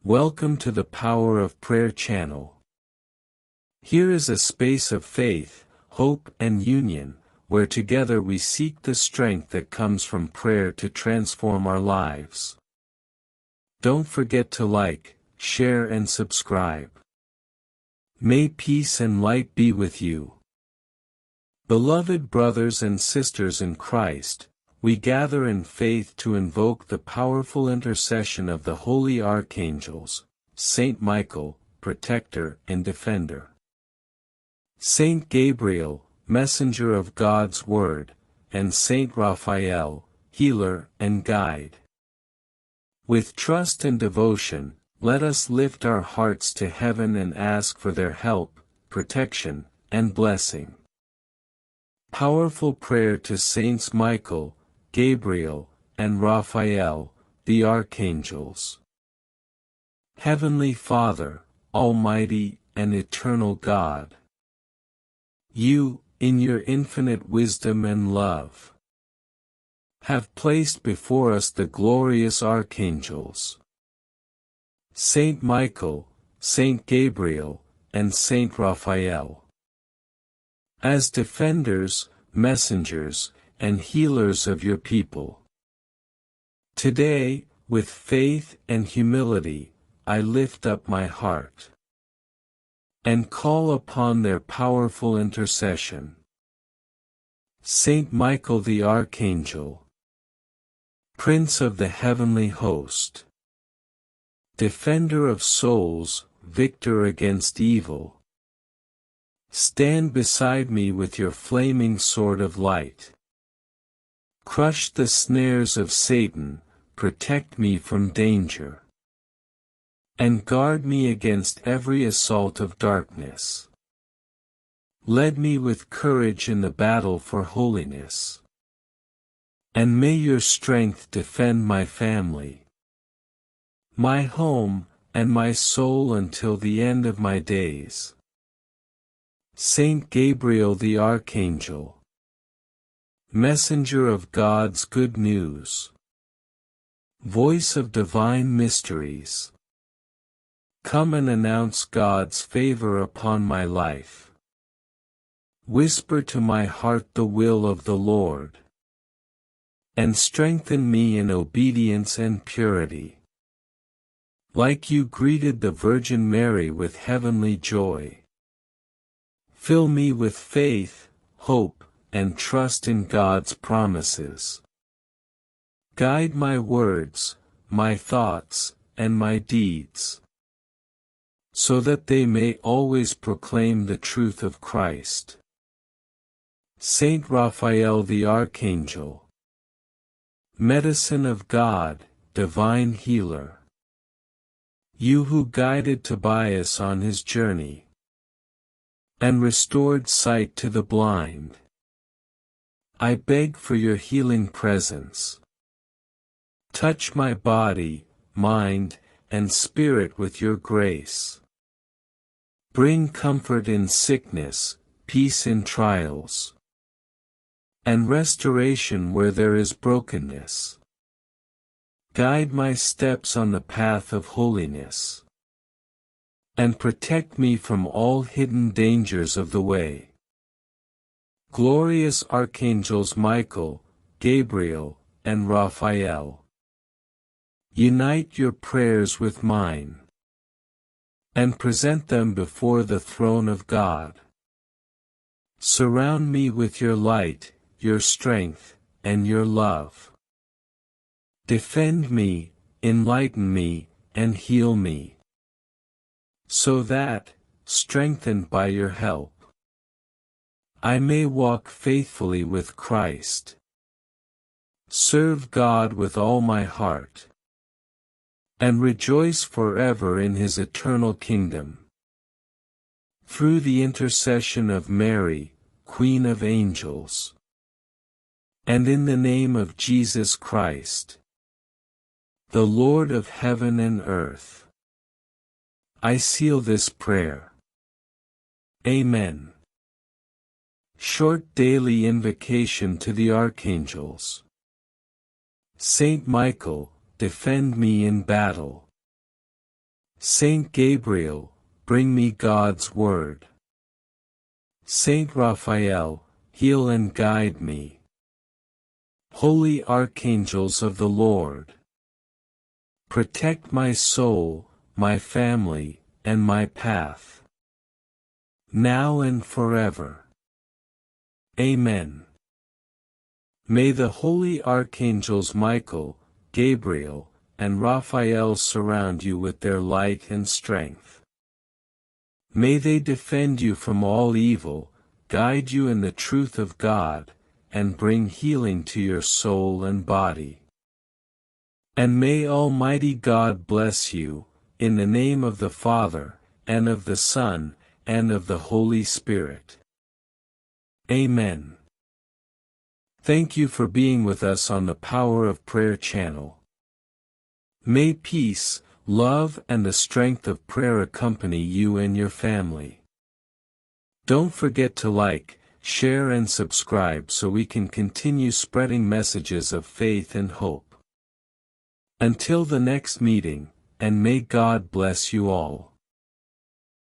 Welcome to the Power of Prayer channel. Here is a space of faith, hope and union, where together we seek the strength that comes from prayer to transform our lives. Don't forget to like, share and subscribe. May peace and light be with you. Beloved brothers and sisters in Christ, we gather in faith to invoke the powerful intercession of the holy archangels, Saint Michael, protector and defender. Saint Gabriel, messenger of God's word, and Saint Raphael, healer and guide. With trust and devotion, let us lift our hearts to heaven and ask for their help, protection, and blessing. Powerful prayer to Saints Michael, Gabriel, and Raphael, the archangels. Heavenly Father, Almighty and eternal God, you, in your infinite wisdom and love, have placed before us the glorious archangels, Saint Michael, Saint Gabriel, and Saint Raphael, as defenders, messengers, and healers of your people. Today, with faith and humility, I lift up my heart and call upon their powerful intercession. Saint Michael the Archangel, Prince of the heavenly host, defender of souls, victor against evil, stand beside me with your flaming sword of light. Crush the snares of Satan, protect me from danger, and guard me against every assault of darkness. Lead me with courage in the battle for holiness, and may your strength defend my family, my home, and my soul until the end of my days. Saint Gabriel the Archangel, messenger of God's good news, voice of divine mysteries, come and announce God's favor upon my life. Whisper to my heart the will of the Lord, and strengthen me in obedience and purity. Like you greeted the Virgin Mary with heavenly joy, fill me with faith, hope, and trust in God's promises. Guide my words, my thoughts, and my deeds, so that they may always proclaim the truth of Christ. Saint Raphael the Archangel, medicine of God, divine healer, you who guided Tobias on his journey, and restored sight to the blind, I beg for your healing presence. Touch my body, mind, and spirit with your grace. Bring comfort in sickness, peace in trials, and restoration where there is brokenness. Guide my steps on the path of holiness, and protect me from all hidden dangers of the way. Glorious Archangels Michael, Gabriel, and Raphael, unite your prayers with mine, and present them before the throne of God. Surround me with your light, your strength, and your love. Defend me, enlighten me, and heal me, so that, strengthened by your help, I may walk faithfully with Christ, serve God with all my heart, and rejoice forever in his eternal kingdom. Through the intercession of Mary, Queen of Angels, and in the name of Jesus Christ, the Lord of heaven and earth, I seal this prayer. Amen. Short daily invocation to the archangels. Saint Michael, defend me in battle. Saint Gabriel, bring me God's word. Saint Raphael, heal and guide me. Holy Archangels of the Lord, protect my soul, my family, and my path, now and forever. Amen. May the holy Archangels Michael, Gabriel, and Raphael surround you with their light and strength. May they defend you from all evil, guide you in the truth of God, and bring healing to your soul and body. And may Almighty God bless you, in the name of the Father, and of the Son, and of the Holy Spirit. Amen. Thank you for being with us on the Power of Prayer channel. May peace, love, and the strength of prayer accompany you and your family. Don't forget to like, share, and subscribe so we can continue spreading messages of faith and hope. Until the next meeting, and may God bless you all.